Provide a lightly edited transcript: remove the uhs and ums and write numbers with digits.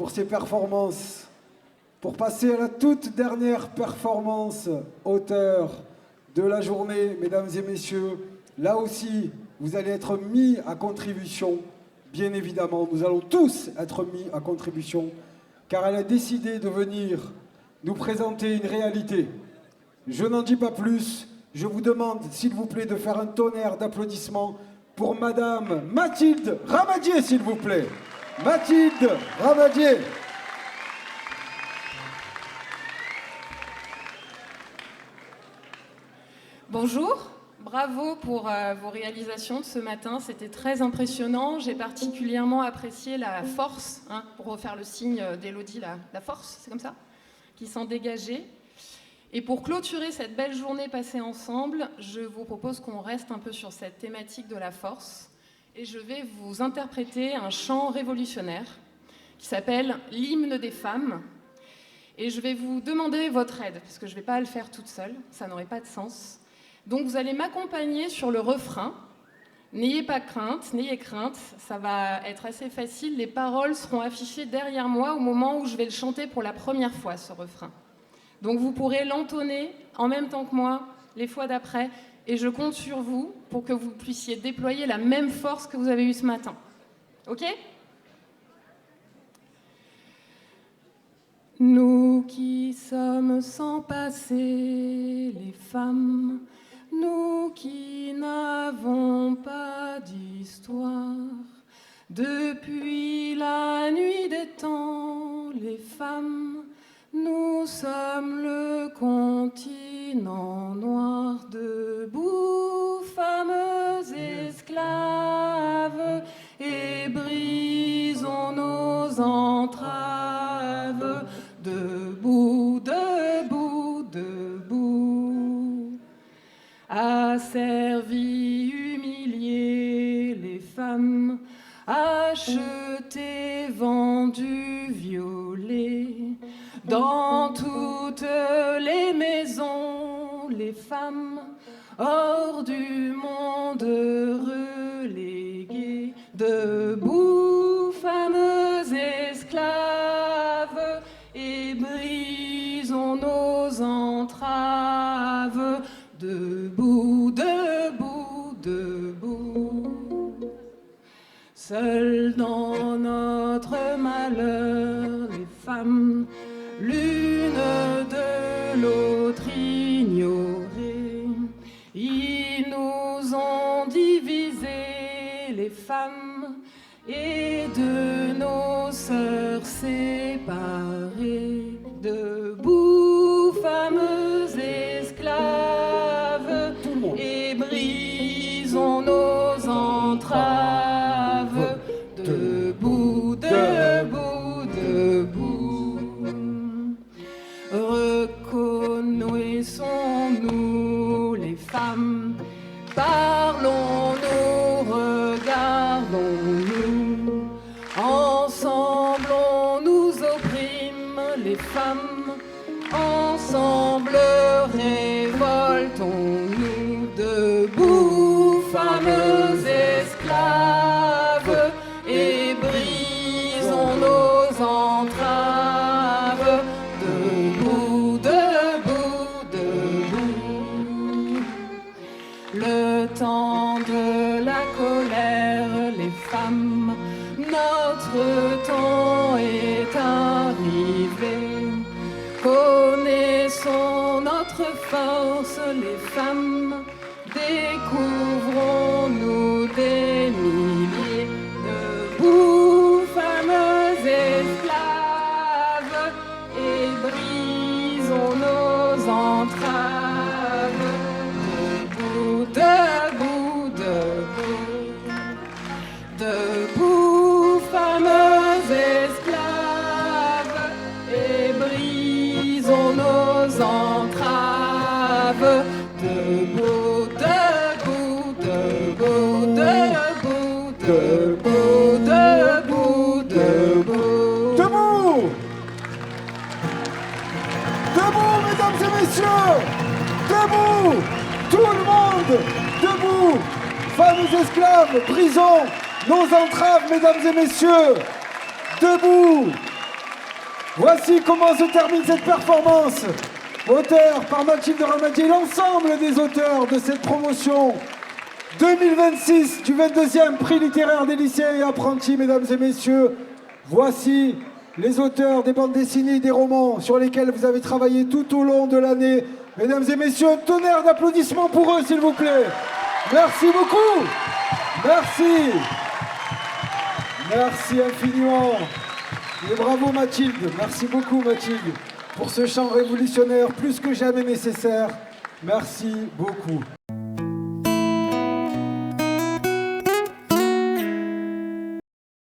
pour ces performances. Pour passer à la toute dernière performance auteur de la journée, mesdames et messieurs, là aussi, vous allez être mis à contribution. Bien évidemment, nous allons tous être mis à contribution, car elle a décidé de venir nous présenter une réalité. Je n'en dis pas plus, je vous demande, s'il vous plaît, de faire un tonnerre d'applaudissements pour Madame Mathilde Ramadier, s'il vous plaît. Mathilde Ramadier. Bonjour, bravo pour vos réalisations de ce matin, c'était très impressionnant. J'ai particulièrement apprécié la force, pour refaire le signe d'Élodie, la force, c'est comme ça, qui s'en dégageait. Et pour clôturer cette belle journée passée ensemble, je vous propose qu'on reste un peu sur cette thématique de la force. Et je vais vous interpréter un chant révolutionnaire qui s'appelle « L'hymne des femmes ». Et je vais vous demander votre aide, parce que je ne vais pas le faire toute seule, ça n'aurait pas de sens. Donc vous allez m'accompagner sur le refrain. N'ayez pas crainte, n'ayez crainte, ça va être assez facile. Les paroles seront affichées derrière moi au moment où je vais le chanter pour la première fois, ce refrain. Donc vous pourrez l'entonner en même temps que moi, les fois d'après, et je compte sur vous pour que vous puissiez déployer la même force que vous avez eue ce matin. Ok ? Nous qui sommes sans passé, les femmes, nous qui n'avons pas d'histoire, depuis la nuit des temps, les femmes, nous sommes le continent noir, debout, femmes esclaves, et brisons nos entraves, debout, debout, debout. Asservies, humiliées, les femmes, achetées, vendues, violées, dans toutes les maisons, les femmes, hors du monde reléguées, debout, femmes esclaves, et brisons nos entraves, debout, debout, debout. Seules dans notre malheur, les femmes, l'une de l'autre ignorées, ils nous ont divisés, les femmes, et de nos sœurs séparées, debout, femmes esclaves, et brisons nos entraves, debout, debout, debout. Reconnaissons-nous les femmes, parlons-nous, regardons-nous, ensemble on nous opprime les femmes, ensemble révoltons-nous, debout, femmes esclaves, et brisons nos entraves, debout, debout, debout. Le temps de la colère, les femmes, notre temps est arrivé. Connaissons notre force, les femmes, découvrons-nous des milliers, debout, femmes esclaves, et brisons nos entraves, debout, debout, debout, debout, femmes esclaves, et brisons nos entraves, debout, debout, debout, debout, debout, debout, debout. Debout! Debout, mesdames et messieurs! Debout! Tout le monde! Debout! Femmes esclaves, brisons nos entraves, mesdames et messieurs! Debout! Voici comment se termine cette performance. Auteur par Mathilde Ramadier, l'ensemble des auteurs de cette promotion 2026 du 22e prix littéraire des lycéens et apprentis, mesdames et messieurs. Voici les auteurs des bandes dessinées et des romans sur lesquels vous avez travaillé tout au long de l'année. Mesdames et messieurs, un tonnerre d'applaudissements pour eux, s'il vous plaît. Merci beaucoup. Merci. Merci infiniment. Et bravo Mathilde. Merci beaucoup Mathilde pour ce chant révolutionnaire plus que jamais nécessaire. Merci beaucoup.